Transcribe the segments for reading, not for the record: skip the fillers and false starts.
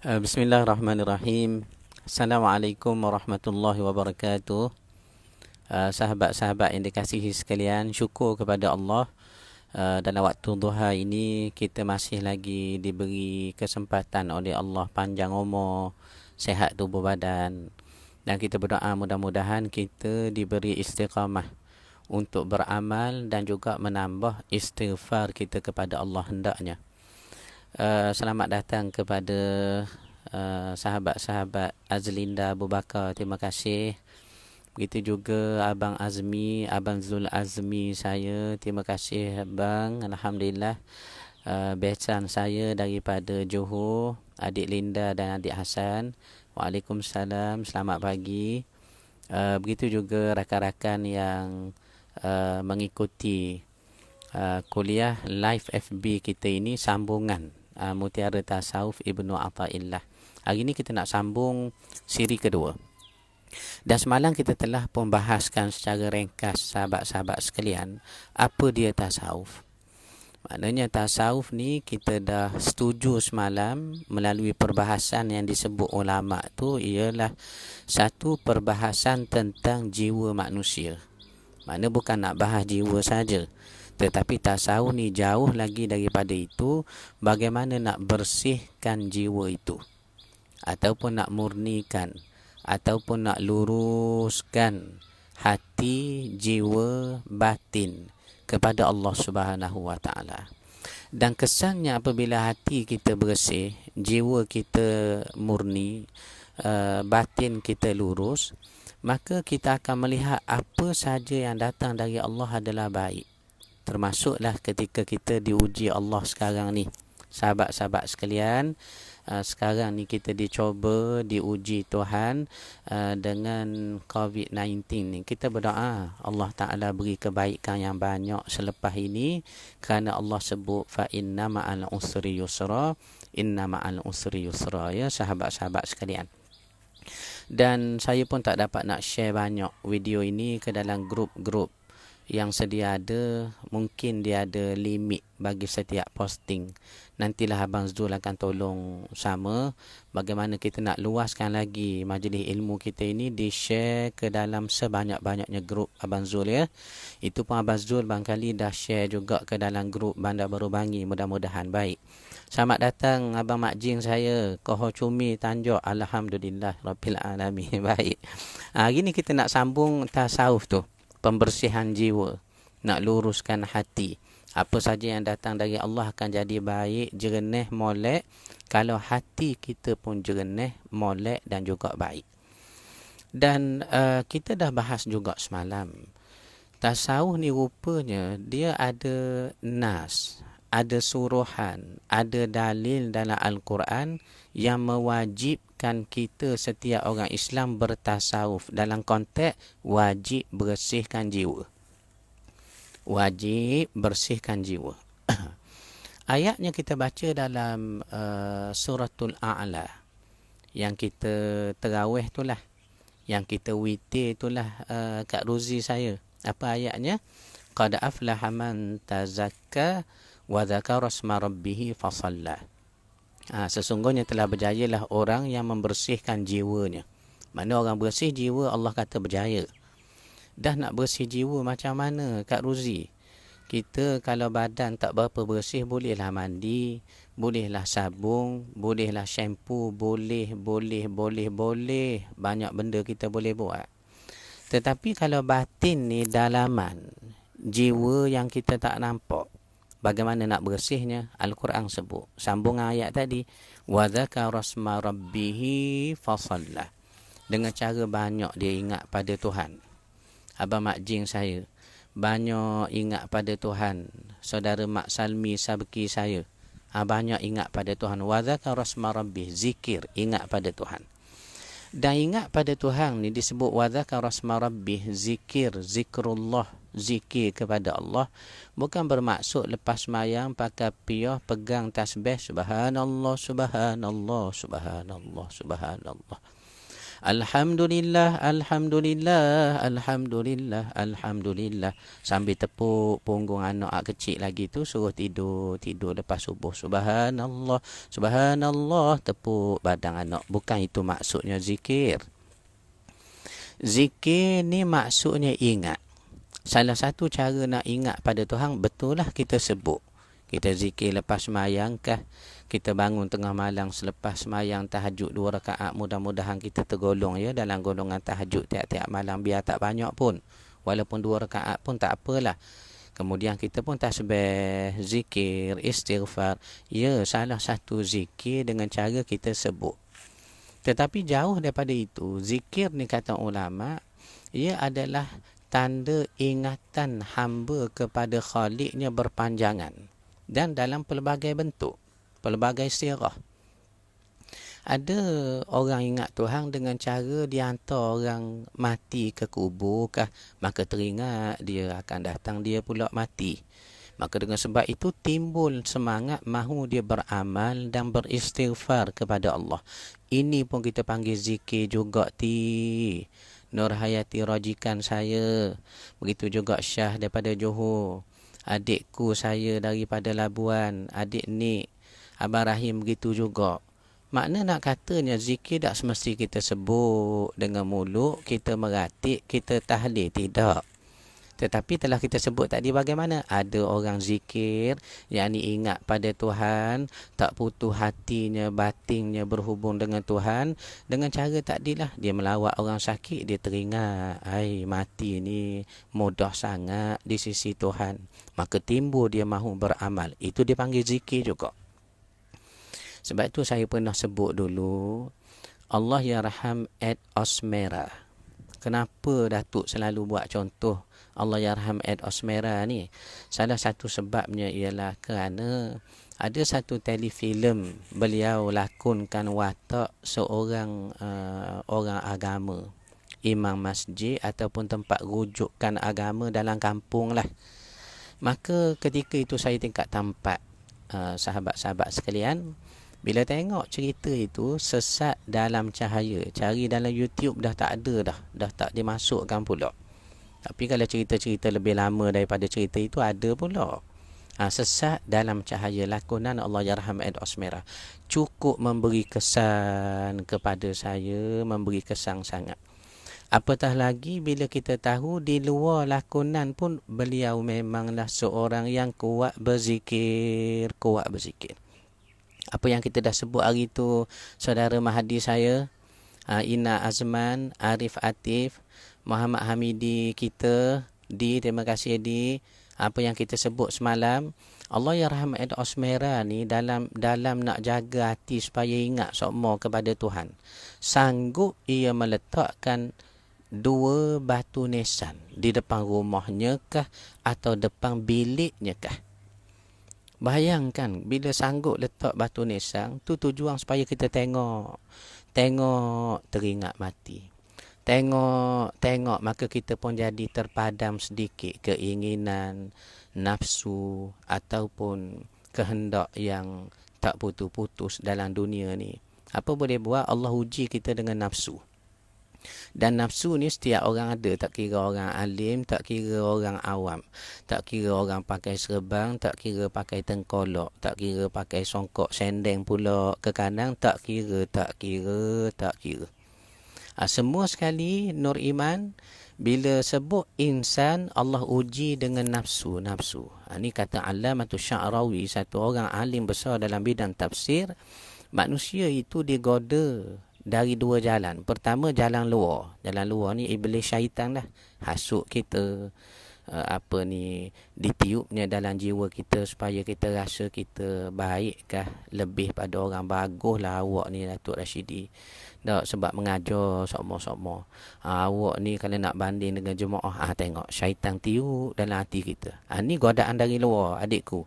Bismillahirrahmanirrahim. Assalamualaikum warahmatullahi wabarakatuh. Sahabat-sahabat yang dikasihi sekalian, syukur kepada Allah. Dalam waktu duha ini kita masih lagi diberi kesempatan oleh Allah panjang umur, sehat tubuh badan, dan kita berdoa mudah-mudahan kita diberi istiqamah untuk beramal dan juga menambah istighfar kita kepada Allah hendaknya. Selamat datang kepada sahabat-sahabat Azlinda Abu Bakar. Terima kasih. Begitu juga Abang Azmi, Abang Zul Azmi saya. Terima kasih Abang. Alhamdulillah. Besan saya daripada Johor, adik Linda dan adik Hasan. Waalaikumsalam. Selamat pagi. Begitu juga rakan-rakan yang mengikuti kuliah live FB kita ini, sambungan Mutiara Tasawuf Ibnu Athaillah. Hari ini kita nak sambung siri kedua. Dan semalam kita telah pun bahaskan secara ringkas sahabat-sahabat sekalian apa dia tasawuf. Maknanya tasawuf ni kita dah setuju semalam melalui perbahasan yang disebut ulama tu ialah satu perbahasan tentang jiwa manusia. Makna bukan nak bahas jiwa saja. Tetapi tasawuf ni jauh lagi daripada itu, bagaimana nak bersihkan jiwa itu, ataupun nak murnikan, ataupun nak luruskan hati, jiwa, batin kepada Allah Subhanahu Wa Taala. Dan kesannya apabila hati kita bersih, jiwa kita murni, batin kita lurus, maka kita akan melihat apa saja yang datang dari Allah adalah baik. Termasuklah ketika kita diuji Allah sekarang ni. Sahabat-sahabat sekalian, sekarang ni kita dicuba, diuji Tuhan dengan COVID-19 ni. Kita berdoa Allah Ta'ala beri kebaikan yang banyak selepas ini, kerana Allah sebut fa inna ma'al usri yusra, inna ma'al usri yusra, ya sahabat-sahabat sekalian. Dan saya pun tak dapat nak share banyak video ini ke dalam grup-grup yang sedia ada. Mungkin dia ada limit bagi setiap posting. Nantilah Abang Zul akan tolong sama bagaimana kita nak luaskan lagi majlis ilmu kita ini, di-share ke dalam sebanyak-banyaknya grup Abang Zul, ya. Itu pun Abang Zul barangkali dah share juga ke dalam grup Bandar Baru Bangi. Mudah-mudahan baik. Selamat datang Abang Mak Jing saya, Koho Cumi Tanjung. Alhamdulillah Rabbil Alamin. Baik. Hari ni kita nak sambung tasawuf tu, pembersihan jiwa, nak luruskan hati. Apa saja yang datang dari Allah akan jadi baik, jernih, molek, kalau hati kita pun jernih, molek dan juga baik. Dan kita dah bahas juga semalam, tasawuf ni rupanya dia ada nas, ada suruhan, ada dalil dalam Al-Quran yang mewajibkan kita setiap orang Islam bertasawuf dalam konteks wajib bersihkan jiwa. Wajib bersihkan jiwa. Ayatnya kita baca dalam suratul A'la, yang kita terawih itulah, yang kita witir itulah, Kak Ruzi saya. Apa ayatnya? Qad aflaha man tazakka wa dzakara isma rabbih fasalla. Sesungguhnya telah berjayalah orang yang membersihkan jiwanya. Mana orang bersih jiwa, Allah kata berjaya. Dah nak bersih jiwa macam mana, Kak Ruzi? Kita kalau badan tak berapa bersih, bolehlah mandi, bolehlah sabun, bolehlah shampoo, boleh. Banyak benda kita boleh buat. Tetapi kalau batin ni dalaman, jiwa yang kita tak nampak, bagaimana nak bersihnya? Al-Quran sebut. Sambung ayat tadi. Wa dzakara isma rabbih fasalla. Dengan cara banyak dia ingat pada Tuhan. Abang Mak Jing saya banyak ingat pada Tuhan. Saudara Mak Salmi Sabki saya banyak ingat pada Tuhan. Wa dzakara isma rabbih, zikir, ingat pada Tuhan. Dan ingat pada Tuhan ni disebut wa dzakara isma rabbih, zikir, zikrullah, zikir kepada Allah. Bukan bermaksud lepas sembahyang pakai piyah pegang tasbih subhanallah subhanallah subhanallah subhanallah. Alhamdulillah, Alhamdulillah, Alhamdulillah, Alhamdulillah. Sambil tepuk punggung anak kecil lagi tu, suruh tidur. Tidur lepas subuh. Subhanallah, Subhanallah. Tepuk badan anak. Bukan itu maksudnya zikir. Zikir ni maksudnya ingat. Salah satu cara nak ingat pada Tuhan, betul lah kita sebut. Kita zikir lepas semayang kah? Kita bangun tengah malam selepas semayang tahajud 2 rakaat. Mudah-mudahan kita tergolong ya dalam golongan tahajud tiap-tiap malam. Biar tak banyak pun. Walaupun 2 rakaat pun tak apalah. Kemudian kita pun tasbih, zikir, istighfar. Ya, salah satu zikir dengan cara kita sebut. Tetapi jauh daripada itu, zikir ni kata ulama, ia adalah tanda ingatan hamba kepada Khaliqnya berpanjangan. Dan dalam pelbagai bentuk, pelbagai sirah. Ada orang ingat Tuhan dengan cara dia hantar orang mati ke kubur kah, maka teringat dia akan datang dia pula mati. Maka dengan sebab itu timbul semangat mahu dia beramal dan beristighfar kepada Allah. Ini pun kita panggil zikir juga ti. Nur Hayati rajikan saya. Begitu juga Syah daripada Johor. Adikku saya daripada Labuan. Adik Nik. Abang Rahim begitu juga. Makna nak katanya zikir tak semesti kita sebut dengan mulut, kita meratik, kita tahlil. Tidak. Tetapi telah kita sebut tadi bagaimana? Ada orang zikir yang ingat pada Tuhan, tak putus hatinya, batinnya berhubung dengan Tuhan. Dengan cara takdilah, dia melawat orang sakit, dia teringat, mati ni mudah sangat di sisi Tuhan. Maka timbul dia mahu beramal. Itu dia panggil zikir juga. Sebab itu saya pernah sebut dulu, Allah Yarham at Osmera. Kenapa Datuk selalu buat contoh Allah Yarham at Osmera ni? Salah satu sebabnya ialah kerana ada satu telefilm beliau lakonkan watak seorang orang agama, imam masjid ataupun tempat rujukan agama dalam kampung lah. Maka ketika itu saya tingkat tempat sahabat-sahabat sekalian, bila tengok cerita itu sesat dalam cahaya, cari dalam YouTube dah tak ada dah tak dimasukkan pula. Tapi kalau cerita-cerita lebih lama daripada cerita itu ada pula. Sesat dalam cahaya, lakonan Allah Yarham Ed Osmera. Cukup memberi kesan kepada saya, memberi kesan sangat. Apatah lagi bila kita tahu di luar lakonan pun beliau memanglah seorang yang kuat berzikir. Apa yang kita dah sebut hari itu, saudara Mahdi saya, Ina Azman, Arif Atif, Muhammad Hamidi kita, terima kasih Di. Apa yang kita sebut semalam, Allah Yarham Ed Osmera ni dalam nak jaga hati supaya ingat semua kepada Tuhan, sanggup ia meletakkan 2 batu nisan di depan rumahnya kah atau depan biliknya kah. Bayangkan bila sanggup letak batu nisan tu, tujuan supaya kita tengok teringat mati. Tengok maka kita pun jadi terpadam sedikit keinginan, nafsu ataupun kehendak yang tak putus-putus dalam dunia ni. Apa boleh buat? Allah uji kita dengan nafsu. Dan nafsu ni setiap orang ada, tak kira orang alim, tak kira orang awam, tak kira orang pakai serban, tak kira pakai tengkolok, tak kira pakai songkok sendeng pula ke kanan, tak kira. Semua sekali nur iman. Bila sebut insan, Allah uji dengan nafsu. Ini kata Allamatul Sya'rawi, satu orang alim besar dalam bidang tafsir. Manusia itu digoda dari 2 jalan. Pertama, jalan luar. Jalan luar ni iblis syaitan lah. Hasut kita, ditiupnya dalam jiwa kita supaya kita rasa kita baikkah, lebih pada orang. Baguslah awak ni Datuk Rashidi. Tak, sebab mengajar sama-sama. Awak ni kalau nak banding dengan jemaah, tengok syaitan tiup dalam hati kita. Ni godaan dari luar, adikku.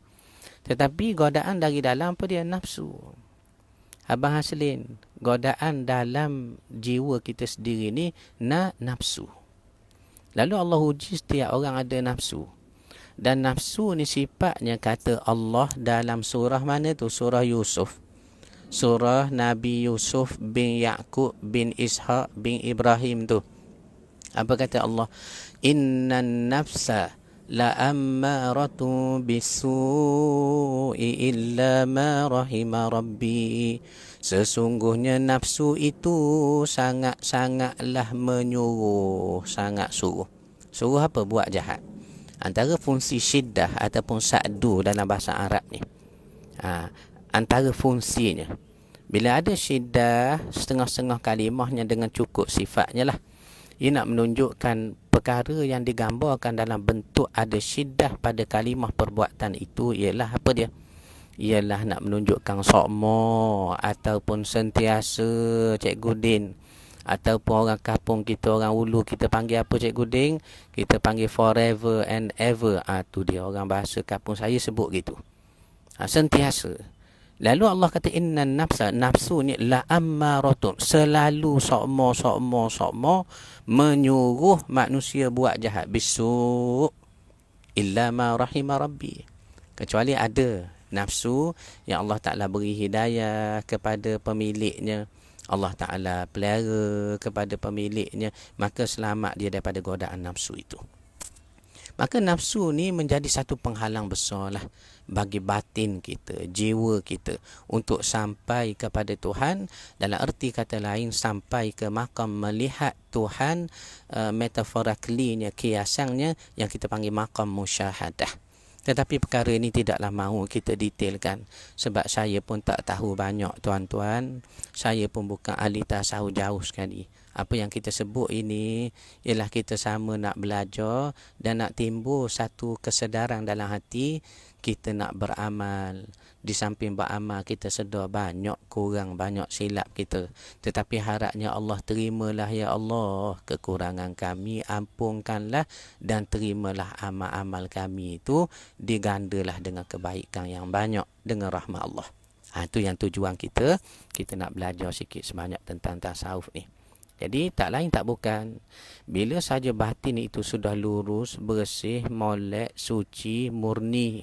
Tetapi godaan dari dalam apa dia? Nafsu. Abang Haslin, godaan dalam jiwa kita sendiri ni nafsu. Lalu Allah uji setiap orang ada nafsu. Dan nafsu ni sifatnya kata Allah dalam surah mana tu? Surah Yusuf. surah Nabi Yusuf bin Yaqub bin Ishaq bin Ibrahim tu. Apa kata Allah? Innan nafsa la ammaratu bisu'i illa ma rahima rabbi. Sesungguhnya nafsu itu sangat-sangatlah menyuruh, sangat suruh. Suruh apa? Buat jahat. Antara fungsi syiddah ataupun sa'du dalam bahasa Arab ni, antara fungsinya, bila ada syiddah, setengah-setengah kalimahnya dengan cukup sifatnya lah. Ia nak menunjukkan perkara yang digambarkan dalam bentuk ada syiddah pada kalimah perbuatan itu ialah apa dia? Ialah nak menunjukkan sokmo ataupun sentiasa, Cikgu Din. Ataupun orang kampung kita, orang ulu, kita panggil apa Cikgu Din? Kita panggil forever and ever. Tu dia, orang bahasa kampung saya sebut gitu. Sentiasa. Lalu Allah kata innan nafsa, nafsu ni la ammaratun, selalu sokmo menyuruh manusia buat jahat. Bisu illa ma rahima rabbi. Kecuali ada nafsu yang Allah Ta'ala beri hidayah kepada pemiliknya, Allah Ta'ala pelihara kepada pemiliknya, maka selamat dia daripada godaan nafsu itu. Maka nafsu ni menjadi satu penghalang besar lah bagi batin kita, jiwa kita untuk sampai kepada Tuhan. Dalam erti kata lain, sampai ke makam melihat Tuhan, metaphorically-nya, kiasannya yang kita panggil makam musyahadah. Tetapi perkara ini tidaklah mahu kita detailkan, sebab saya pun tak tahu banyak tuan-tuan. Saya pun bukan ahli tasawuf jauh sekali. Apa yang kita sebut ini ialah kita sama nak belajar dan nak timbul satu kesedaran dalam hati. Kita nak beramal. Di samping beramal, kita sedar banyak kurang, banyak silap kita. Tetapi harapnya Allah terimalah ya Allah kekurangan kami, ampunkanlah dan terimalah amal-amal kami itu, digandalah dengan kebaikan yang banyak dengan rahmat Allah. Itu yang tujuan kita. Kita nak belajar sikit sebanyak tentang tasawuf ni. Jadi tak lain tak bukan, bila saja batin itu sudah lurus, bersih, molek, suci, murni,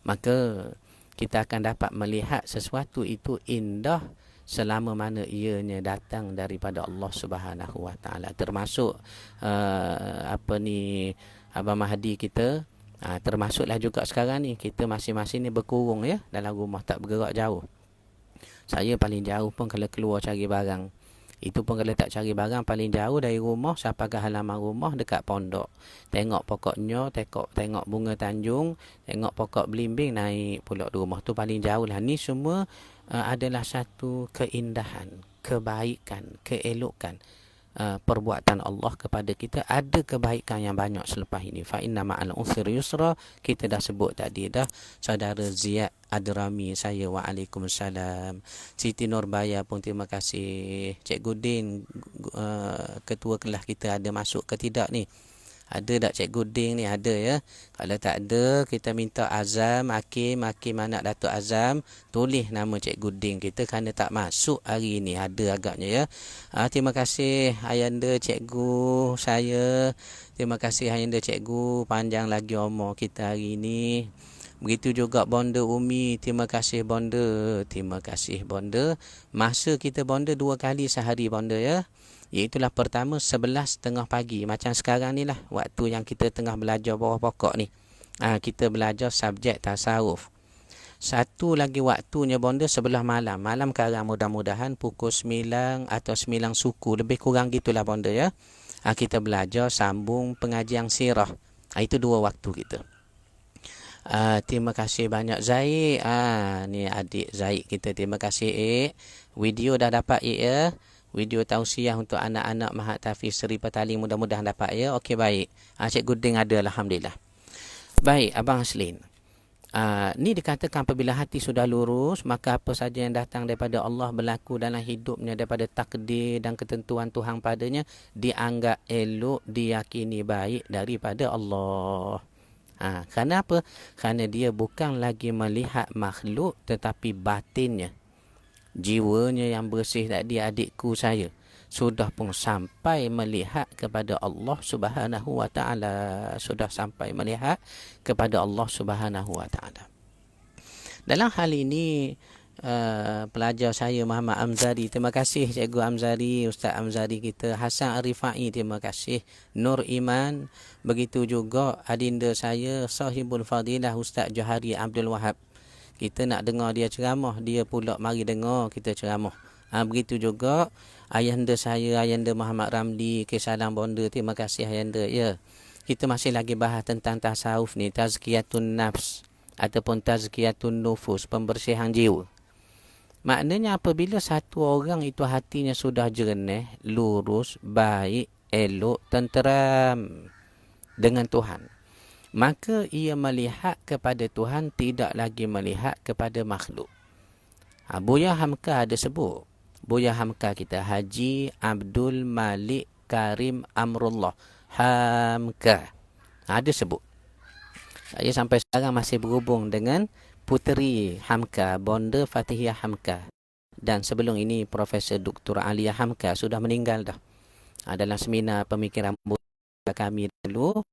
maka kita akan dapat melihat sesuatu itu indah selama mana ianya datang daripada Allah Subhanahu Wa Taala. Termasuk Abang Mahdi kita, termasuklah juga sekarang ni kita masing-masing ni berkurung ya dalam rumah, tak bergerak jauh. Saya paling jauh pun kalau keluar cari barang, itu pun kalau tak cari barang, paling jauh dari rumah sampai ke halaman rumah dekat pondok. Tengok pokoknya, tengok bunga tanjung, tengok pokok belimbing, naik pulak di rumah. Tu paling jauh lah. Ni semua adalah satu keindahan, kebaikan, keelokan perbuatan Allah kepada kita. Ada kebaikan yang banyak selepas ini. Fa inna ma'al usri yusra. Kita dah sebut tadi dah. Saudara Ziyad Adrami saya, waalaikumsalam. Siti Nurbaya pun terima kasih. Cikgu Din, ketua kelas kita ada masuk ke tidak ni? Ada tak Cikgu Din ni? Ada ya. Kalau tak ada, kita minta Azam, Hakim anak Datuk Azam, tulis nama Cikgu Din kita kerana tak masuk hari ini. Ada agaknya ya. Terima kasih Ayanda Cikgu saya. Terima kasih Ayanda Cikgu. Panjang lagi umur kita hari ini. Begitu juga Bonda Umi. Terima kasih Bonda. Terima kasih Bonda. Masa kita Bonda 2 kali sehari Bonda ya. Iaitulah pertama 11.30 pagi. Macam sekarang ni lah, waktu yang kita tengah belajar bawah pokok ni. Kita belajar subjek tasawuf. Satu lagi waktunya Bonda sebelah malam. Malam sekarang mudah-mudahan pukul 9 atau 9 suku. Lebih kurang gitulah Bonda ya. Kita belajar sambung pengajian sirah. Itu 2 waktu kita. Terima kasih banyak Zaid. Ni adik Zaid kita. Terima kasih Video dah dapat ya. Video tausiah untuk anak-anak Mahat Tafiz Seri Petaling, mudah-mudahan dapat ya. Okey baik. Cikgu Ding ada, alhamdulillah. Baik Abang Aslin. Ni dikatakan apabila hati sudah lurus, maka apa saja yang datang daripada Allah berlaku dalam hidupnya daripada takdir dan ketentuan Tuhan padanya dianggap elok, diyakini baik daripada Allah. Kerana apa? Kerana dia bukan lagi melihat makhluk tetapi batinnya. Jiwanya yang bersih tadi, adikku saya, sudah pun sampai melihat kepada Allah Subhanahu Wa Taala. Sudah sampai melihat kepada Allah Subhanahu Wa Taala. Dalam hal ini, pelajar saya Muhammad Amzari. Terima kasih Cikgu Amzari, Ustaz Amzari kita. Hasan Arifai, terima kasih. Nur Iman, begitu juga adinda saya Sahibul Fadilah Ustaz Johari Abdul Wahab. Kita nak dengar dia ceramah, dia pula mari dengar kita ceramah. Begitu juga ayahanda saya, ayahanda Muhammad Ramli, Kesalang Bonda. Terima kasih ayahanda. Ya. Kita masih lagi bahas tentang tasawuf ni, tazkiyatun nafs ataupun tazkiyatun nufus, pembersihan jiwa. Maknanya apabila satu orang itu hatinya sudah jernih, lurus, baik, elok, tenteram dengan Tuhan, maka ia melihat kepada Tuhan, tidak lagi melihat kepada makhluk. Buya Hamka ada sebut. Buya Hamka kita, Haji Abdul Malik Karim Amrullah Hamka, ada sebut. Saya sampai sekarang masih berhubung dengan Puteri Hamka, Bonda Fatihiyah Hamka. Dan sebelum ini Profesor Dr. Aliyah Hamka sudah meninggal dah. Dalam seminar pemikiran kami dulu,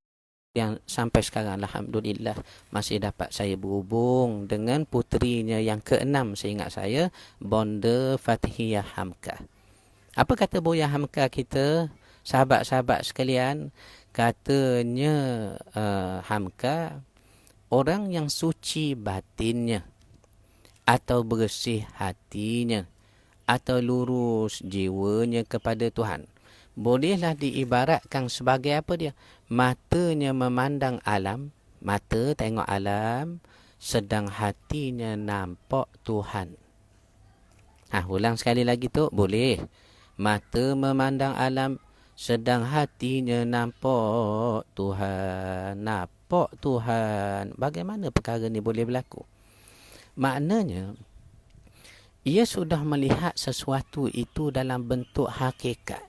yang sampai sekarang alhamdulillah masih dapat saya berhubung dengan puterinya yang ke-6 seingat saya, Bonda Fatihiyah Hamka. Apa kata Buya Hamka kita, sahabat-sahabat sekalian? Katanya Hamka, orang yang suci batinnya atau bersih hatinya atau lurus jiwanya kepada Tuhan, bolehlah diibaratkan sebagai apa dia? Matanya memandang alam, mata tengok alam, sedang hatinya nampak Tuhan. Ulang sekali lagi tu, boleh. Mata memandang alam, sedang hatinya nampak Tuhan. Nampak Tuhan. Bagaimana perkara ni boleh berlaku? Maknanya, ia sudah melihat sesuatu itu dalam bentuk hakikat.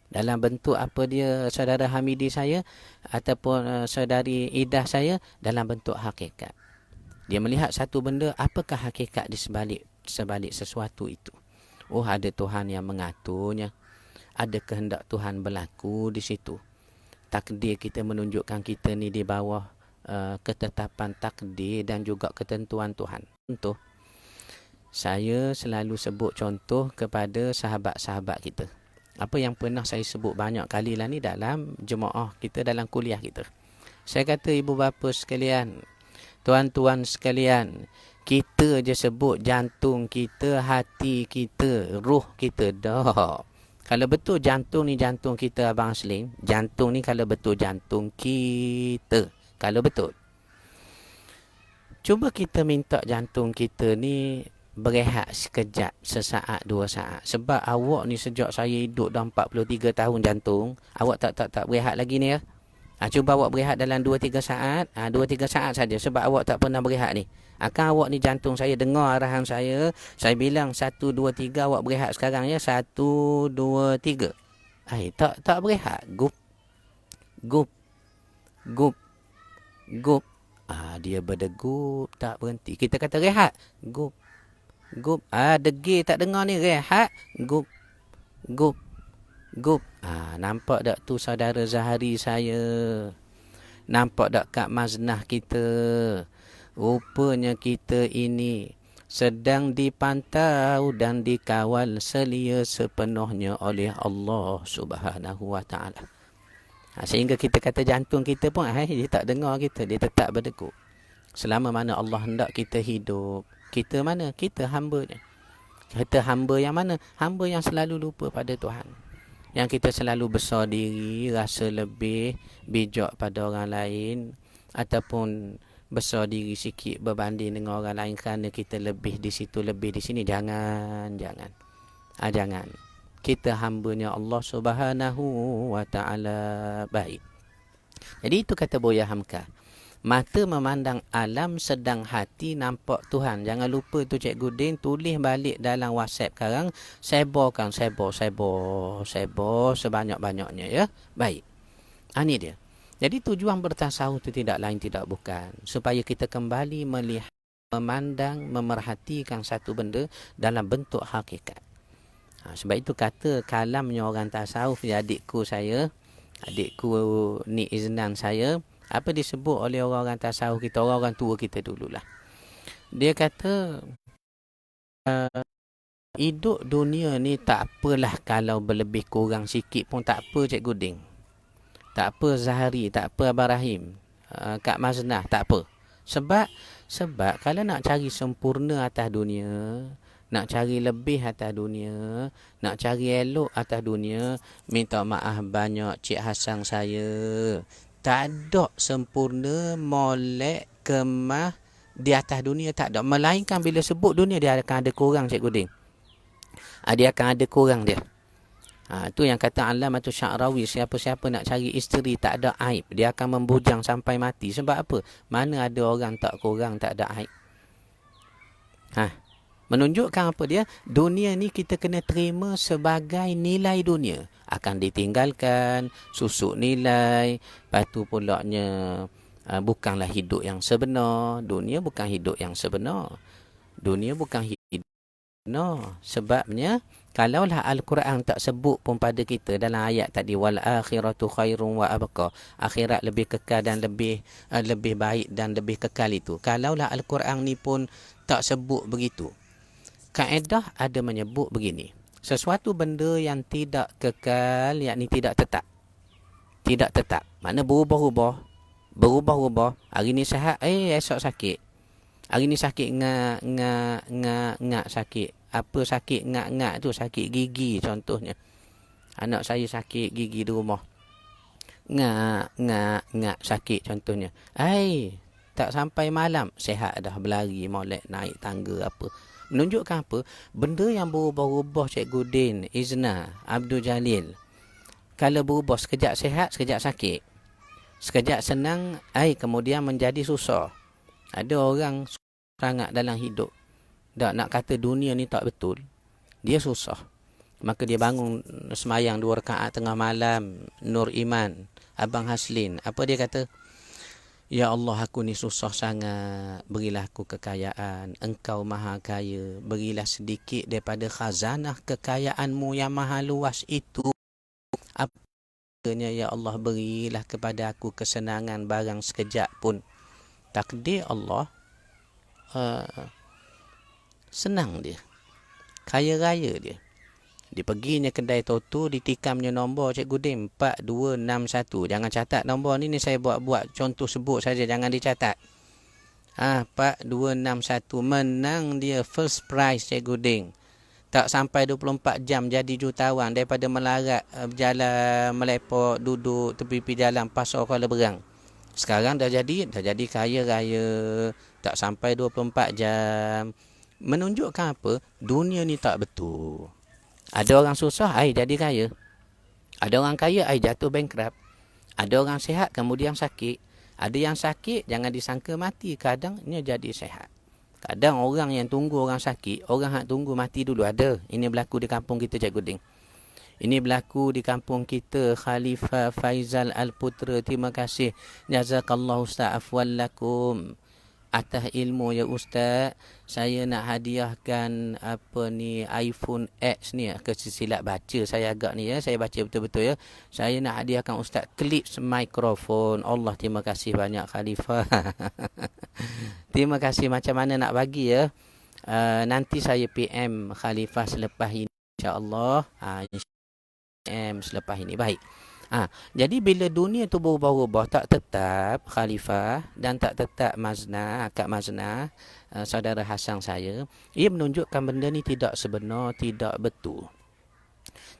Dalam bentuk apa dia, saudara Hamidi saya ataupun saudari Idah saya, dalam bentuk hakikat. Dia melihat satu benda, apakah hakikat di sebalik sesuatu itu. Oh, ada Tuhan yang mengaturnya. Ada kehendak Tuhan berlaku di situ. Takdir kita menunjukkan kita ni di bawah ketetapan takdir dan juga ketentuan Tuhan. Contoh, saya selalu sebut contoh kepada sahabat-sahabat kita. Apa yang pernah saya sebut banyak kali lah ni dalam jemaah kita, dalam kuliah kita. Saya kata ibu bapa sekalian, tuan-tuan sekalian, kita je sebut jantung kita, hati kita, ruh kita. Dah. Kalau betul jantung ni jantung kita Abang Aslim, jantung ni kalau betul jantung kita. Kalau betul. Cuba kita minta jantung kita ni berehat sekejap, sesaat, 2 saat. Sebab awak ni sejak saya hidup dah 43 tahun jantung, awak tak berehat lagi ni ya. Cuba awak berehat dalam 2-3 saat. 2-3 saat saja sebab awak tak pernah berehat ni. Kan awak ni jantung saya dengar arahan saya bilang 1, 2, 3, awak berehat sekarang ya. 1, 2, 3. Tak berehat. Gup. Gup. Gup. Gup. Dia berdegup tak berhenti. Kita kata rehat. Gup. Gup. Degil tak dengar ni, rehat. Gup. Gup. Gup. Nampak tak tu saudara Zahari saya? Nampak tak Kak Maznah kita? Rupanya kita ini sedang dipantau dan dikawal selia sepenuhnya oleh Allah Subhanahu wa ta'ala. Sehingga kita kata jantung kita pun dia tak dengar kita, dia tetap berdegup. Selama mana Allah hendak kita hidup, kita mana? Kita hamba-Nya. Kita hamba yang mana? Hamba yang selalu lupa pada Tuhan. Yang kita selalu besar diri, rasa lebih bijak pada orang lain, ataupun besar diri sikit berbanding dengan orang lain kerana kita lebih di situ, lebih di sini. Jangan. Jangan. Kita hamba-Nya Allah Subhanahu wa ta'ala. Baik. Jadi itu kata Buya Hamka. Mata memandang alam, sedang hati nampak Tuhan. Jangan lupa tu Cikgu Din, tulis balik dalam WhatsApp sekarang. Seborkan, sebor sebanyak-banyaknya ya. Baik. Ini dia. Jadi tujuan bertasawuf itu tidak lain tidak bukan supaya kita kembali melihat, memandang, memerhatikan satu benda dalam bentuk hakikat. Sebab itu kata kalamnya orang tasawuf, adikku ni Iznan saya, apa disebut oleh orang-orang tasawuf kita, orang-orang tua kita dululah. Dia kata hidup dunia ni tak apalah kalau berlebih kurang sikit pun tak apa Cikgu Ding. Tak apa Zahari, tak apa Abang Rahim, Kak Maznah, tak apa. Sebab kalau nak cari sempurna atas dunia, nak cari lebih atas dunia, nak cari elok atas dunia, minta maaf banyak Cik Hassan saya. Tak ada sempurna, molek, kemah di atas dunia, tak ada. Melainkan bila sebut dunia, dia akan ada kurang Cikgu Ding. Dia akan ada kurang dia. Tu yang kata Allamatul Sya'rawi, siapa-siapa nak cari isteri tak ada aib, dia akan membujang sampai mati. Sebab apa? Mana ada orang tak kurang, tak ada aib. Menunjukkan apa dia? Dunia ni kita kena terima sebagai nilai dunia. Akan ditinggalkan, susuk nilai, lepas tu pulaknya bukanlah hidup yang sebenar. Dunia bukan hidup yang sebenar. Dunia bukan hidup. No, sebabnya kalaulah Al-Quran tak sebut pun pada kita dalam ayat tadi, wal akhiratu khairun wa abqa, akhirat lebih kekal dan lebih baik dan lebih kekal itu. Kalaulah Al-Quran ni pun tak sebut begitu. Kaedah ada menyebut begini, sesuatu benda yang tidak kekal, yakni tidak tetap. Tidak tetap, makna berubah-ubah. Hari ni sihat, esok sakit. Hari ni sakit ngak sakit. Apa sakit ngak tu? Sakit gigi contohnya. Anak saya sakit gigi di rumah. Ngak sakit contohnya. Tak sampai malam sihat dah, berlari, molek, naik tangga apa. Menunjukkan apa? Benda yang berubah-ubah Cikgu Din, Izna, Abdul Jalil. Kalau berubah, sekejap sihat, sekejap sakit. Sekejap senang, kemudian menjadi susah. Ada orang sangat dalam hidup, tak nak kata dunia ni tak betul, dia susah. Maka dia bangun semayang 2 rakaat tengah malam. Nur Iman, Abang Haslin, apa dia kata? Ya Allah, aku ni susah sangat, berilah aku kekayaan. Engkau maha kaya, berilah sedikit daripada khazanah kekayaanmu yang maha luas itu. Apanya ya Allah, berilah kepada aku kesenangan barang sekejap pun. Takdir Allah, senang dia, kaya raya dia. Dia perginya kedai Toto, ditikamnya nombor Cikgu Dim 4261. Jangan catat nombor ni saya buat contoh sebut saja, jangan dicatat. 4261, menang dia first prize Cikgu Dim. Tak sampai 24 jam jadi jutawan, daripada melarat, berjalan, melepok, duduk tepi jalan pasar Kuala Berang. Sekarang dah jadi kaya raya, tak sampai 24 jam. Menunjukkan apa? Dunia ni tak betul. Ada orang susah, jadi kaya. Ada orang kaya, jatuh bankrupt. Ada orang sihat, kemudian sakit. Ada yang sakit, jangan disangka mati. Kadangnya jadi sihat. Kadang orang yang tunggu orang sakit, orang yang tunggu mati dulu ada. Ini berlaku di kampung kita Cikgu Ding. Ini berlaku di kampung kita. Khalifah Faizal Al-Putra, terima kasih. Jazakallahu Ustaz afwal lakum atas ilmu ya Ustaz. Saya nak hadiahkan iPhone X ni. Kesilap baca saya agak ni ya. Saya baca betul-betul ya. Saya nak hadiahkan Ustaz clips mikrofon. Allah, terima kasih banyak Khalifah. Terima kasih. Macam mana nak bagi ya? Nanti saya PM Khalifah selepas ini insya-Allah. PM selepas ini. Baik. Jadi bila dunia tu berubah-ubah, tak tetap Khalifah dan tak tetap Maznah, Kak Maznah, saudara Hassan saya, ia menunjukkan benda ni tidak sebenar, tidak betul.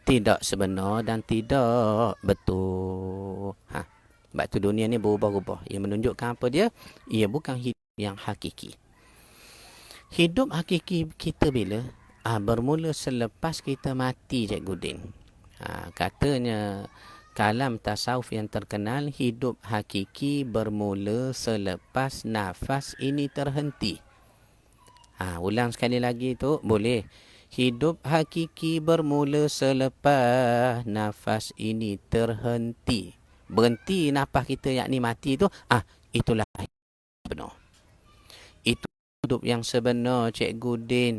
Tidak sebenar dan tidak betul. Sebab tu dunia ni berubah-ubah. Ia menunjukkan apa dia? Ia bukan hidup yang hakiki. Hidup hakiki kita bila? Bermula selepas kita mati Cikgu Din. Katanya kalam tasawuf yang terkenal, hidup hakiki bermula selepas nafas ini terhenti. Ulang sekali lagi tu, boleh. Hidup hakiki bermula selepas nafas ini terhenti. Berhenti nafas kita yakni mati tu, itulah benar. Itu hidup yang sebenar Cikgu Din.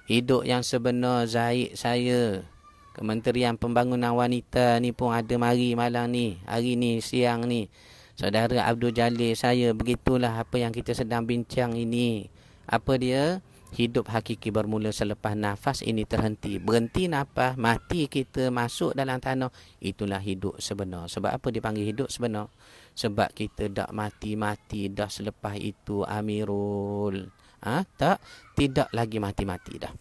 Hidup yang sebenar Zaid saya. Kementerian Pembangunan Wanita ni pun ada mari malam ni, hari ni, siang ni. Saudara Abdul Jalil saya, begitulah apa yang kita sedang bincang ini. Apa dia? Hidup hakiki bermula selepas nafas ini terhenti. Berhenti nafas, mati kita masuk dalam tanah. Itulah hidup sebenar. Sebab apa dipanggil hidup sebenar? Sebab kita dak mati-mati dah selepas itu, Amirul. Tidak lagi mati-mati dah.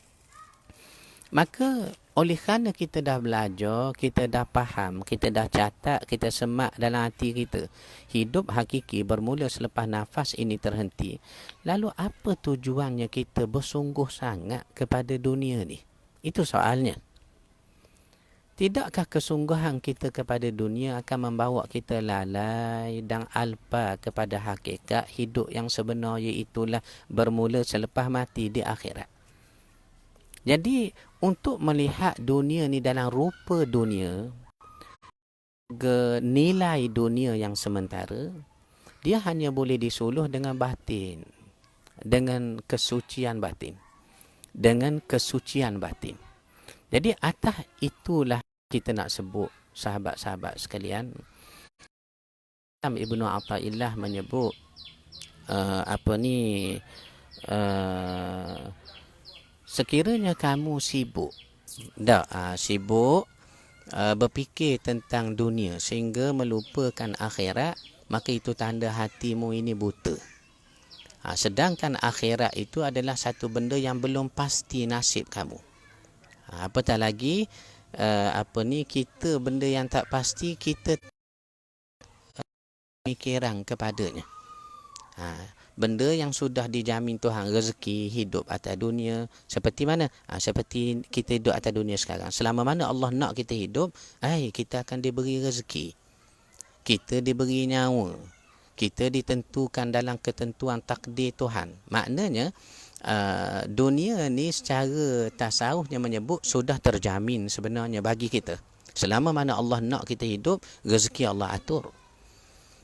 Maka oleh kerana kita dah belajar, kita dah faham, kita dah catat, kita semak dalam hati kita, hidup hakiki bermula selepas nafas ini terhenti. Lalu apa tujuannya kita bersungguh sangat kepada dunia ni? Itu soalnya. Tidakkah kesungguhan kita kepada dunia akan membawa kita lalai dan alpa kepada hakikat hidup yang sebenar, iaitulah bermula selepas mati di akhirat. Jadi, untuk melihat dunia ni dalam rupa dunia, nilai dunia yang sementara, dia hanya boleh disuluh dengan batin, dengan kesucian batin. Dengan kesucian batin. Jadi, atas itulah kita nak sebut, sahabat-sahabat sekalian, Ibnu Athaillah menyebut, sekiranya kamu sibuk berfikir tentang dunia sehingga melupakan akhirat, maka itu tanda hatimu ini buta. Sedangkan akhirat itu adalah satu benda yang belum pasti nasib kamu. Apatah lagi kita benda yang tak pasti, kita pemikiran kepadanya. Benda yang sudah dijamin Tuhan, rezeki, hidup atas dunia, seperti mana? Seperti kita hidup atas dunia sekarang. Selama mana Allah nak kita hidup, kita akan diberi rezeki. Kita diberi nyawa. Kita ditentukan dalam ketentuan takdir Tuhan. Maknanya, dunia ni secara tasawufnya menyebut sudah terjamin sebenarnya bagi kita. Selama mana Allah nak kita hidup, rezeki Allah atur.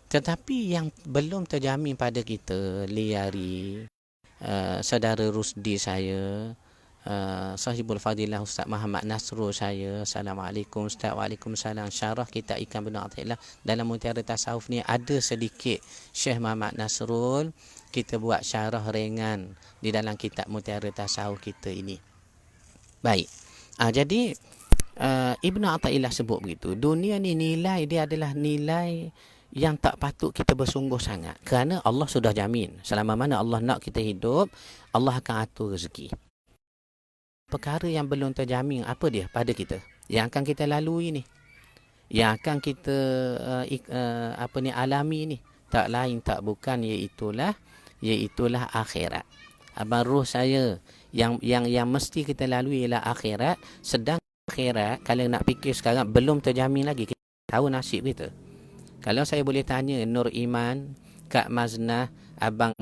Tetapi yang belum terjamin pada kita, Liari, saudara Rusdi saya, sahibul fadilah Ustaz Muhammad Nasrul saya, Assalamualaikum Ustaz. Waalaikumsalam. Syarah kitab Ikan Bina Athaillah dalam Mutiara Tasawuf ni ada sedikit Syekh Muhammad Nasrul, kita buat syarah ringan di dalam kitab Mutiara Tasawuf kita ini. Baik. Jadi Ibnu Athaillah sebut begitu. Dunia ni nilai dia adalah nilai yang tak patut kita bersungguh sangat. Kerana Allah sudah jamin. Selama mana Allah nak kita hidup, Allah akan atur rezeki. Perkara yang belum terjamin, apa dia pada kita? Yang akan kita lalui ni. Yang akan kita alami ni. Tak lain tak bukan iaitulah akhirat. Abang ruh saya, yang mesti kita lalui ialah akhirat. Sedang akhirat, kalau nak fikir sekarang, belum terjamin lagi. Kita tahu nasib kita. Kalau saya boleh tanya Nur Iman, Kak Maznah, Abang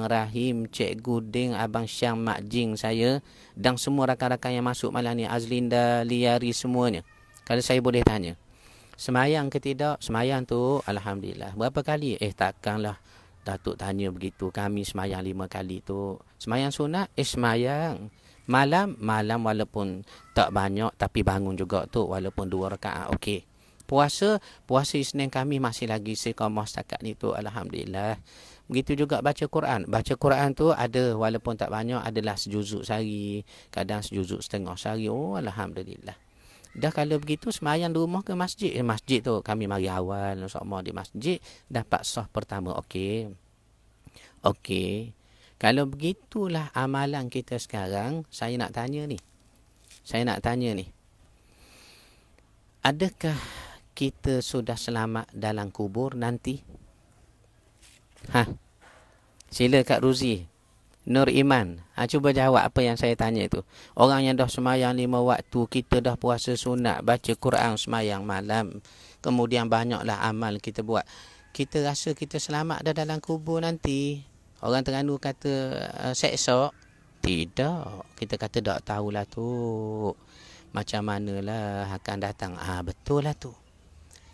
Rahim, Cikgu Ding, Abang Syam, Mak Jing saya, dan semua rakan-rakan yang masuk malam ni, Azlinda, Liari, semuanya. Kalau saya boleh tanya, semayang ke tidak? Semayang tu, Alhamdulillah. Berapa kali? Takkanlah Datuk tanya begitu. Kami semayang 5 kali tu. Semayang sunat? Semayang. Malam walaupun tak banyak, tapi bangun juga tu, walaupun 2 rakaat. Okey. Puasa Isnin kami masih lagi istiqamah setakat ni tu, Alhamdulillah. Begitu juga baca Quran. Baca Quran tu ada, walaupun tak banyak, adalah sejuzuk sehari, kadang sejuzuk setengah sehari. Oh, Alhamdulillah. Dah kalau begitu, semayang di rumah ke masjid? Masjid tu kami mari awal, sama di masjid, dapat sah pertama. Okey. Kalau begitulah amalan kita sekarang, saya nak tanya ni. Adakah kita sudah selamat dalam kubur nanti? Sila Kak Ruzi, Nur Iman, cuba jawab apa yang saya tanya itu. Orang yang dah semayang 5 waktu, kita dah puasa sunat, baca Quran semayang malam, kemudian banyaklah amal kita buat. Kita rasa kita selamat dah dalam kubur nanti? Orang Terengganu kata seksa. Tidak. Kita kata tak tahulah tu. Macam manalah akan datang. Betul lah tu.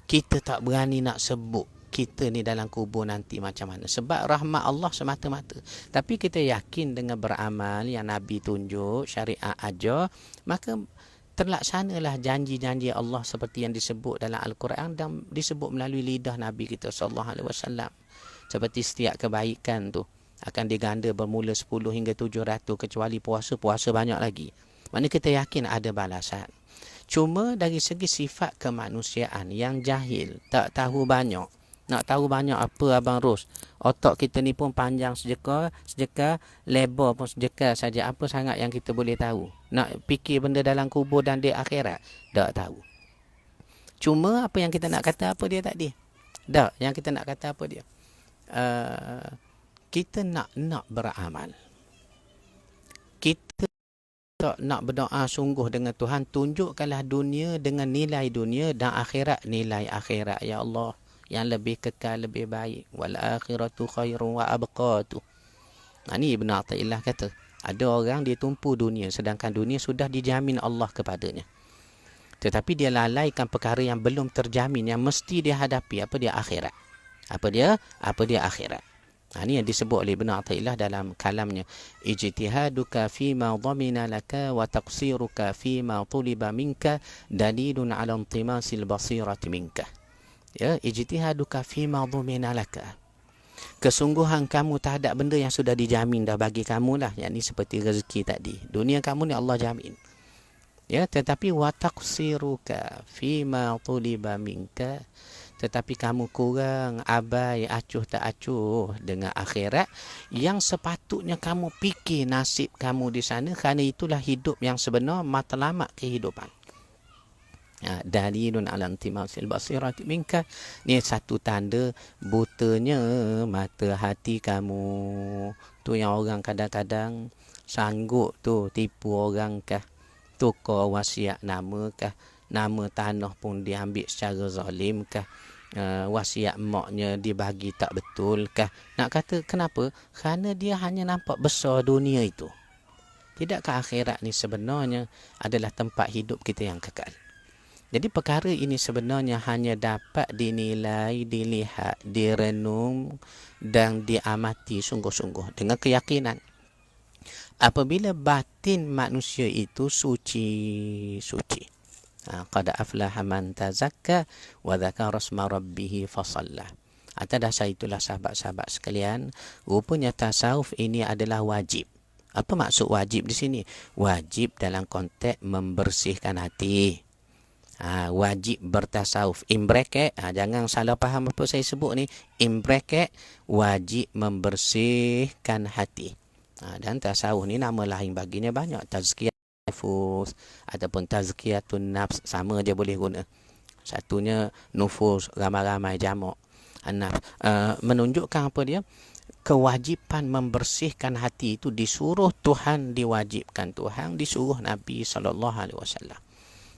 Kita tak berani nak sebut kita ni dalam kubur nanti macam mana. Sebab rahmat Allah semata-mata. Tapi kita yakin dengan beramal yang Nabi tunjuk, syariat ajar, maka terlaksanalah janji-janji Allah seperti yang disebut dalam Al-Quran dan disebut melalui lidah Nabi kita SAW. Seperti setiap kebaikan tu. akan diganda bermula 10 hingga 700, kecuali puasa banyak lagi. Maknanya kita yakin ada balasan. Cuma dari segi sifat kemanusiaan yang jahil, tak tahu banyak. Nak tahu banyak apa Abang Ros? Otak kita ni pun panjang sejeka, lebar pun sejeka saja. Apa sangat yang kita boleh tahu? Nak fikir benda dalam kubur dan di akhirat? Tak tahu. Cuma apa yang kita nak kata apa dia tadi? Tak, yang kita nak kata apa dia? Kita nak beramal. Kita tak nak berdoa sungguh dengan Tuhan, tunjukkanlah dunia dengan nilai dunia dan akhirat nilai akhirat ya Allah, yang lebih kekal, lebih baik. Wal akhiratu khairun wa abqa tu. Ini Ibn Athaillah kata, ada orang dia tumpu dunia sedangkan dunia sudah dijamin Allah kepadanya. Tetapi dia lalaikan perkara yang belum terjamin, yang mesti dia hadapi. Apa dia? Akhirat. Apa dia akhirat. Ini yang disebut oleh Ibn Athaillah dalam kalamnya, ijtihaduka fima dhamina laka wa taqsiruka fima tuliba minka dalilun ala intimasil basirati minka. Ya, ijtihaduka fima dhamina laka. Kesungguhan kamu terhadap benda yang sudah dijamin dah bagi kamu lah. Yang ni seperti rezeki tadi. Dunia kamu ni Allah jamin. Ya, tetapi wa taqsiruka fima tuliba minka, tetapi kamu kurang abai, acuh tak acuh dengan akhirat yang sepatutnya kamu fikir nasib kamu di sana, kerana itulah hidup yang sebenar, matlamat kehidupan. Dalilun ala intimasil basirati minka, ni satu tanda butanya mata hati kamu. Tu yang orang kadang-kadang sanggup tu tipu orang kah, tukar wasiat nama kah, nama tanah pun diambil secara zalim kah, wasiat maknya dibagi tak betul kah. Nak kata kenapa? Kerana dia hanya nampak besar dunia itu. Tidakkah akhirat ni sebenarnya adalah tempat hidup kita yang kekal? Jadi perkara ini sebenarnya hanya dapat dinilai, dilihat, direnung dan diamati sungguh-sungguh dengan keyakinan. Apabila batin manusia itu suci. Qad aflaha man tazakka wa dzakara isma rabbih fasalla. Atas dasar itulah sahabat-sahabat sekalian, rupanya tasawuf ini adalah wajib. Apa maksud wajib di sini? Wajib dalam konteks membersihkan hati. Wajib bertasawuf. In bracket, jangan salah faham apa saya sebut ni. In bracket, wajib membersihkan hati. Dan tasawuf ni nama lain baginya banyak. Tazkiyah nufus ataupun tazkiyatun nafs, sama je boleh guna. Satunya nufus, ramai-ramai jamak nafs. Menunjukkan apa dia? Kewajipan membersihkan hati itu disuruh Tuhan, diwajibkan Tuhan, disuruh Nabi SAW.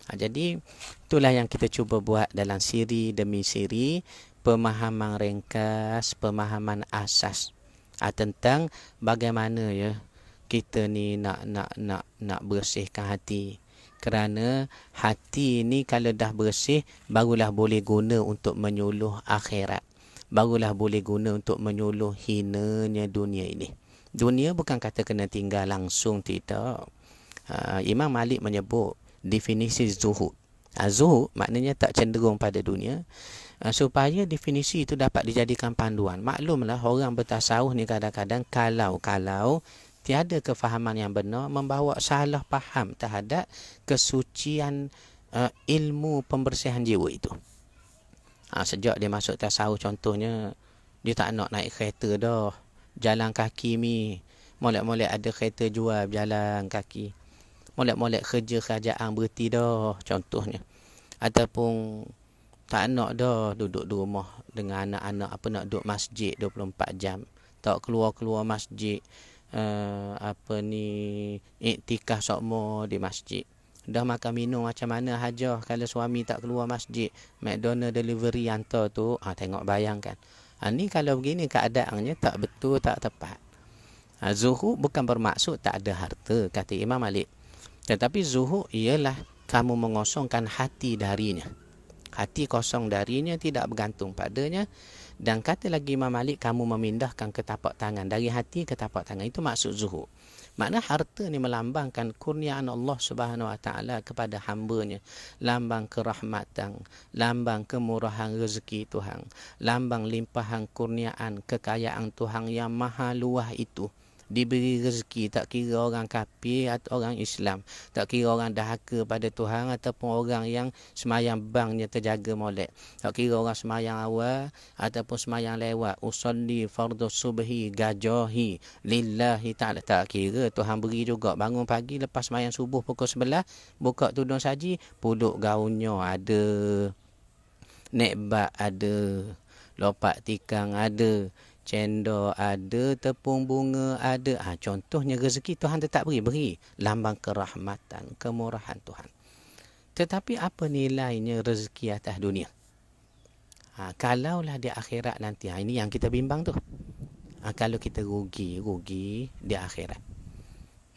Jadi itulah yang kita cuba buat dalam siri demi siri, pemahaman ringkas, pemahaman asas tentang bagaimana ya kita ni nak bersihkan hati. Kerana hati ni kalau dah bersih, barulah boleh guna untuk menyuluh akhirat. Barulah boleh guna untuk menyuluh hinanya dunia ini. Dunia bukan kata kena tinggal langsung, tidak. Imam Malik menyebut definisi zuhud. Zuhud maknanya tak cenderung pada dunia. Supaya definisi itu dapat dijadikan panduan. Maklumlah orang bertasawuf ni kadang-kadang kalau tiada kefahaman yang benar, membawa salah faham terhadap kesucian ilmu pembersihan jiwa itu. Sejak dia masuk tasawuf contohnya, dia tak nak naik kereta dah, jalan kaki mi. Molek-molek ada kereta jual, jalan kaki. Molek-molek kerja kerajaan berhenti dah contohnya. Ataupun tak nak dah duduk di rumah dengan anak-anak, apa nak duduk masjid 24 jam. Tak keluar-keluar masjid, iktikaf sokmo di masjid. Dah makan minum macam mana hajah kalau suami tak keluar masjid. McDonald delivery hantar tu, tengok bayangkan. Ni kalau begini keadaannya tak betul, tak tepat. Zuhud bukan bermaksud tak ada harta, kata Imam Malik. Tetapi zuhud ialah kamu mengosongkan hati darinya. Hati kosong darinya, tidak bergantung padanya. Dan kata lagi Imam Malik, kamu memindahkan ke tapak tangan, dari hati ke tapak tangan. Itu maksud zuhud. Makna harta ni melambangkan kurniaan Allah Subhanahu Wa Taala kepada hamba-Nya, lambang kerahmatan, lambang kemurahan rezeki Tuhan, lambang limpahan kurniaan kekayaan Tuhan yang maha luas itu. Diberi rezeki, tak kira orang kafir atau orang Islam, tak kira orang dahaka pada Tuhan ataupun orang yang semayang banknya terjaga molek, tak kira orang semayang awal ataupun semayang lewat, usolli fardhu subhi gajahi lillahi ta'ala, tak kira Tuhan beri juga. Bangun pagi lepas semayang subuh pukul 11, buka tudung saji, puluk gaunnya ada, nekbak ada, lopak tikang ada, cendol ada, tepung bunga ada. Contohnya rezeki Tuhan tetap beri lambang kerahmatan, kemurahan Tuhan. Tetapi apa nilainya rezeki atas dunia? Kalaulah di akhirat nanti, ini yang kita bimbang tu. Kalau kita rugi di akhirat.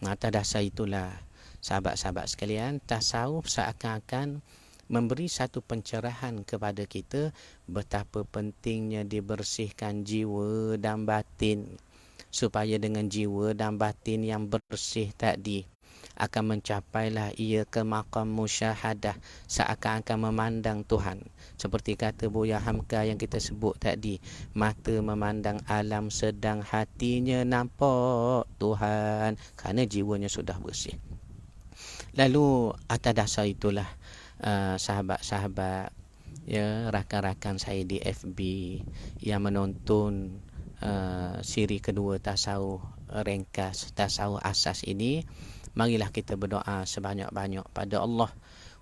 Atas dasar itulah, sahabat-sahabat sekalian, tasawuf seakan-akan memberi satu pencerahan kepada kita betapa pentingnya dibersihkan jiwa dan batin, supaya dengan jiwa dan batin yang bersih tadi akan mencapailah ia ke maqam musyahadah, seakan-akan memandang Tuhan. Seperti kata Buya Hamka yang kita sebut tadi, mata memandang alam sedang hatinya nampak Tuhan, kerana jiwanya sudah bersih. Lalu atas dasar itulah, sahabat-sahabat, ya, rakan-rakan saya di FB yang menonton siri kedua tasawuf ringkas, tasawuf asas ini, marilah kita berdoa sebanyak-banyak pada Allah.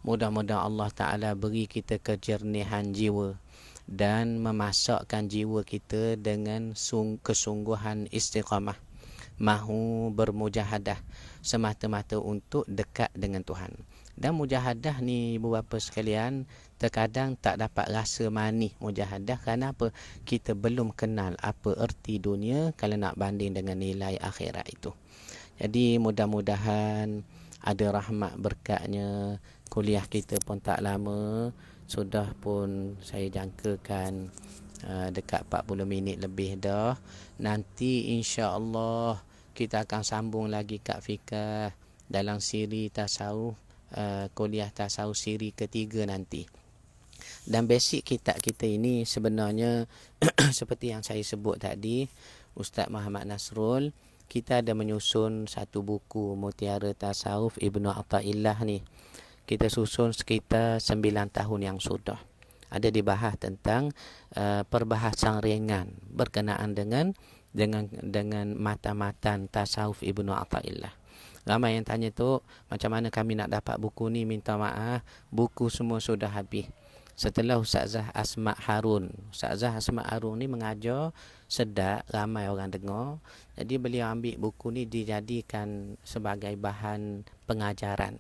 Mudah-mudahan Allah Ta'ala beri kita kejernihan jiwa dan memasakkan jiwa kita dengan kesungguhan istiqamah, mahu bermujahadah semata-mata untuk dekat dengan Tuhan. Dan mujahadah ni, ibu bapa sekalian, terkadang tak dapat rasa manis mujahadah. Kerana apa? Kita belum kenal apa erti dunia kalau nak banding dengan nilai akhirat itu. Jadi mudah-mudahan ada rahmat berkatnya. Kuliah kita pun tak lama, sudah pun saya jangkakan dekat 40 minit lebih dah. Nanti insya-Allah kita akan sambung lagi Kak Fikah dalam siri tasawuf, kuliah tasawuf siri ketiga nanti. Dan basic kitab kita ini sebenarnya seperti yang saya sebut tadi, Ustaz Muhammad Nasrul, kita ada menyusun satu buku Mutiara Tasawuf Ibnu Athaillah ni. Kita susun sekitar 9 tahun yang sudah. Ada dibahas tentang perbahasan ringan berkenaan dengan matan-matan tasawuf Ibnu Athaillah. Ramai yang tanya tu, macam mana kami nak dapat buku ni? Minta maaf, buku semua sudah habis. Setelah Ustazah Asma Harun. Ustazah Asma Harun ni mengajar sedap, ramai orang dengar. Jadi beliau ambil buku ni dijadikan sebagai bahan pengajaran.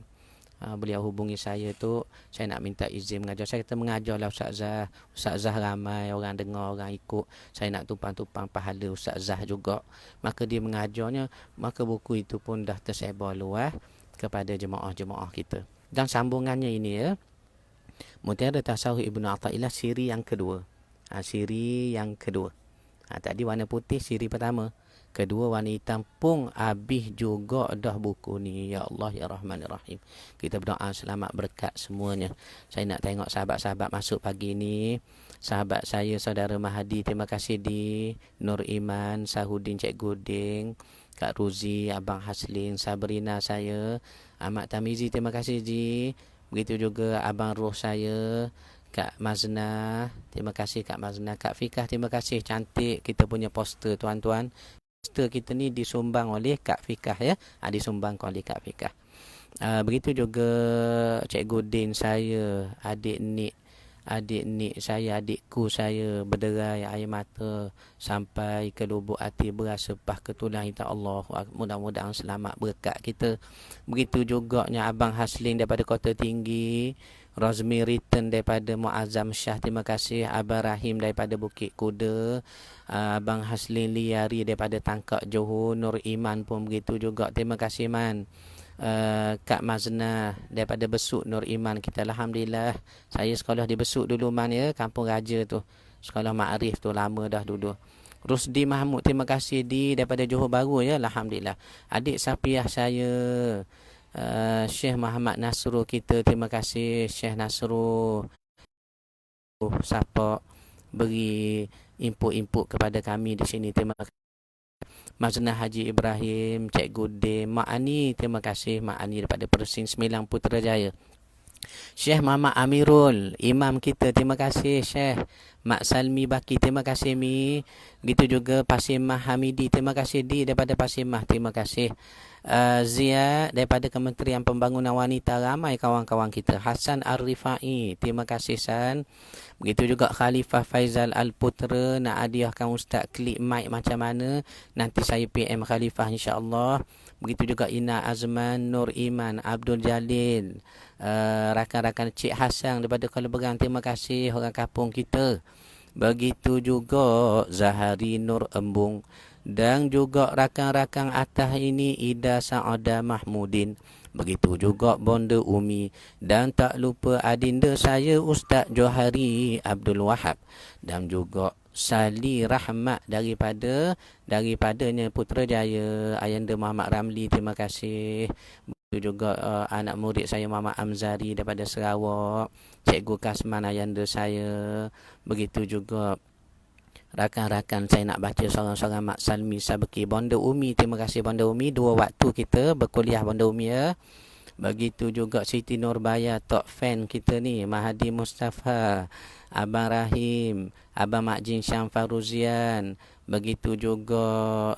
Beliau hubungi saya tu, saya nak minta izin mengajar. Saya kata, mengajarlah Ustazah. Ustazah ramai orang dengar, orang ikut. Saya nak tumpang-tumpang pahala Ustazah juga. Maka dia mengajarnya, maka buku itu pun dah tersebar luas kepada jemaah-jemaah kita. Dan sambungannya ini, ya, Mutiara Tasawuf Ibnu Athaillah siri yang kedua. Siri yang kedua. Tadi warna putih siri pertama. Kedua warna hitam pun habis juga dah buku ni. Ya Allah, Ya Rahman, Ya Rahim. Kita berdoa selamat berkat semuanya. Saya nak tengok sahabat-sahabat masuk pagi ni. Sahabat saya, Saudara Mahadi, terima kasih di Nur Iman, Sahudin, Cikgu Ding, Kak Ruzi, Abang Haslin, Sabrina saya, Ahmad Tamizi, terima kasih Ji. Begitu juga Abang Roh saya, Kak Mazna, terima kasih Kak Mazna. Kak Fikah, terima kasih, cantik kita punya poster tuan-tuan. Poster kita ni disumbang oleh Kak Fikah, ya. Disumbangkan oleh Kak Fikah. Begitu juga Cikgu Din saya, adik Nik saya, adikku saya, berderai air mata sampai ke lubuk hati, berasa pah ke tulang kita. Allah, mudah-mudahan selamat berkat kita. Begitu juga Abang Haslin daripada Kota Tinggi, Rozmi Return daripada Muazzam Shah, terima kasih. Abang Rahim daripada Bukit Kuda, Abang Haslin Liari daripada Tangkak Johor, Nur Iman pun begitu juga, terima kasih Man. Kak Mazna daripada Besuk, Nur Iman kita, alhamdulillah. Saya sekolah di Besuk dulu Man, ya, Kampung Raja tu. Sekolah Ma'arif tu lama dah duduk. Rusdi Mahmud, terima kasih di daripada Johor Bahru ya, alhamdulillah. Adik Safiah saya, Syekh Muhammad Nasrul kita, terima kasih Syekh Nasrul. Siapa beri input-input kepada kami di sini, terima kasih. Maznah Haji Ibrahim, Cikgu Din, Mak Ani, terima kasih Mak Ani daripada Persin Sembilan Putrajaya. Syekh Muhammad Amirul, imam kita, terima kasih Syekh. Mak Salmi Baki, terima kasih Mi. Gitu juga Pasimah Hamidi, terima kasih Di daripada Pasimah, terima kasih. Zia daripada Kementerian Pembangunan Wanita, ramai kawan-kawan kita. Hasan Ar-Rifai, terima kasih San. Begitu juga Khalifah Faizal Al-Putra, nak hadiahkan Ustaz klik mic macam mana, nanti saya PM Khalifah insya-Allah. Begitu juga Ina Azman, Nur Iman, Abdul Jalil, rakan-rakan Cik Hassan daripada Kuala Berang, terima kasih orang kampung kita. Begitu juga Zahari Nur Embung, dan juga rakan-rakan atas ini Ida Sa'ada Mahmudin. Begitu juga Bonda Umi, dan tak lupa adinda saya Ustaz Johari Abdul Wahab, dan juga Sali Rahmat daripadanya Putrajaya, Ayanda Muhammad Ramli, terima kasih. Begitu juga anak murid saya Muhammad Amzari daripada Sarawak, Cikgu Kasman Ayanda saya. Begitu juga rakan-rakan saya nak baca seorang-seorang, Mak Salmi Sabki, Bonda Umi, terima kasih Bonda Umi, 2 waktu kita berkuliah Bonda Umi ya. Begitu juga Siti Nurbaya, top fan kita ni, Mahadi Mustafa, Abang Rahim, Abang Mak Jin Syam Faruzian. Begitu juga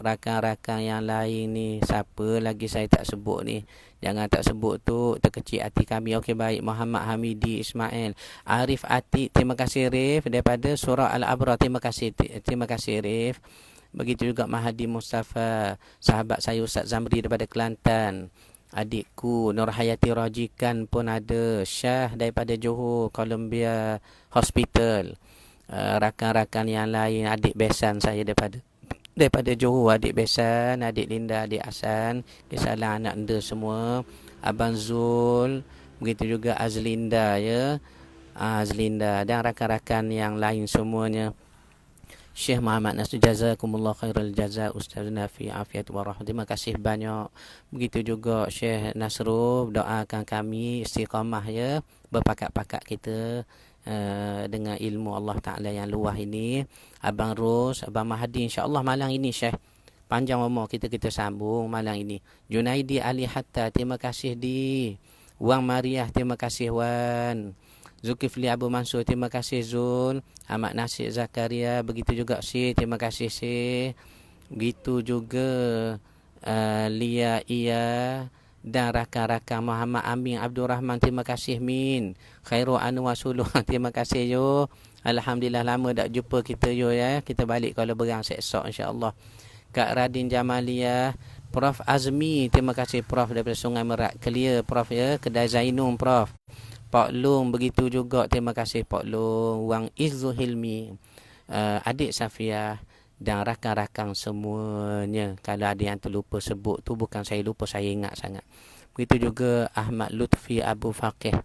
rakan-rakan yang lain ni, siapa lagi saya tak sebut ni, jangan tak sebut tu, terkecil hati kami. Okey baik, Muhammad Hamidi Ismail, Arif Atik, terima kasih Rif daripada Surah Al-Abrar, terima kasih Rif. Begitu juga Mahadi Mustafa, sahabat saya Ustaz Zamri daripada Kelantan. Adikku Nur Hayati Rajikan pun ada, Syah daripada Johor Columbia Hospital. Rakan-rakan yang lain, adik besan saya daripada Johor, adik Besan, adik Linda, adik Hasan, kesalah anak anda semua, Abang Zul, begitu juga Azlinda ya, Azlinda, dan rakan-rakan yang lain semuanya. Syekh Muhammad Nasr, jazakumullah khairul jaza, Ustazna fi afiat wa rahmat, terima kasih banyak. Begitu juga Syekh Nasrul, doakan kami istiqamah ya, berpakat-pakat kita dengan ilmu Allah Ta'ala yang luah ini. Abang Ros, Abang Mahdi, insya-Allah malam ini Syekh, panjang umur kita sambung malam ini. Junaidi Ali Hatta, terima kasih di. Wang Mariah, terima kasih Wan. Zulkifli Abu Mansur, terima kasih Zul. Ahmad Nasir Zakaria, begitu juga Si, terima kasih Si. Begitu juga Lia Ia, dan rakan-rakan Muhammad Amin Abdul Rahman, terima kasih Min. Khairul Anwar Suluh, terima kasih yo. Alhamdulillah lama tak jumpa kita yo ya. Kita balik Kuala Berang esok insya-Allah. Kak Radin Jamalia, Prof Azmi, terima kasih Prof daripada Sungai Merak, clear Prof ya. Kedai Zainum Prof. Pak Long, begitu juga terima kasih Pak Long. Wang Izzul Hilmi, adik Safia, dan rakan-rakan semuanya. Kalau ada yang terlupa sebut tu, bukan saya lupa, saya ingat sangat. Begitu juga Ahmad Lutfi Abu Faqih.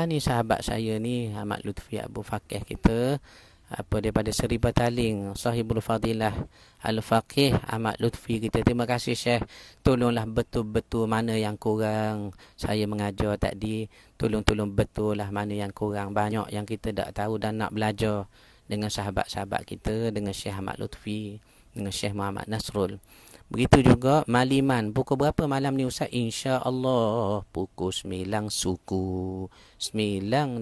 Ni sahabat saya ni, Ahmad Lutfi Abu Faqih kita, daripada Seri Bataling, Sahibul Fadilah Al-Faqih Ahmad Lutfi kita, terima kasih Syekh. Tolonglah betul-betul mana yang kurang. Saya mengajar tadi, tolong betul lah mana yang kurang. Banyak yang kita tak tahu dan nak belajar dengan sahabat-sahabat kita, dengan Syekh Ahmad Lutfi, dengan Syekh Muhammad Nasrul. Begitu juga Maliman, pukul berapa malam ni Ustaz? InsyaAllah pukul 9 suku, 9.15.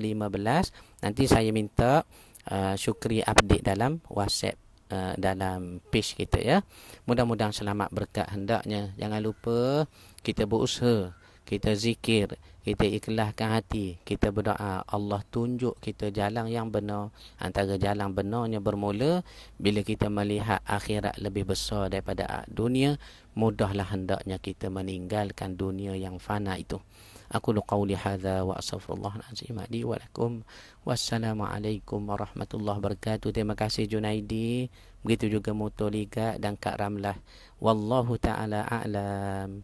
Nanti saya minta Syukri update dalam WhatsApp, dalam page kita ya. Mudah-mudahan selamat berkat hendaknya. Jangan lupa kita berusaha, kita zikir, kita ikhlaskan hati, kita berdoa, Allah tunjuk kita jalan yang benar. Antara jalan benarnya bermula bila kita melihat akhirat lebih besar daripada dunia. Mudahlah hendaknya kita meninggalkan dunia yang fana itu. Aku qauli hadza wa astaghfirullahal azim li wa lakum. Wassalamualaikum warahmatullahi wabarakatuh. Terima kasih Junaidi, begitu juga Mutoliga dan Kak Ramlah. Wallahu taala a'lam.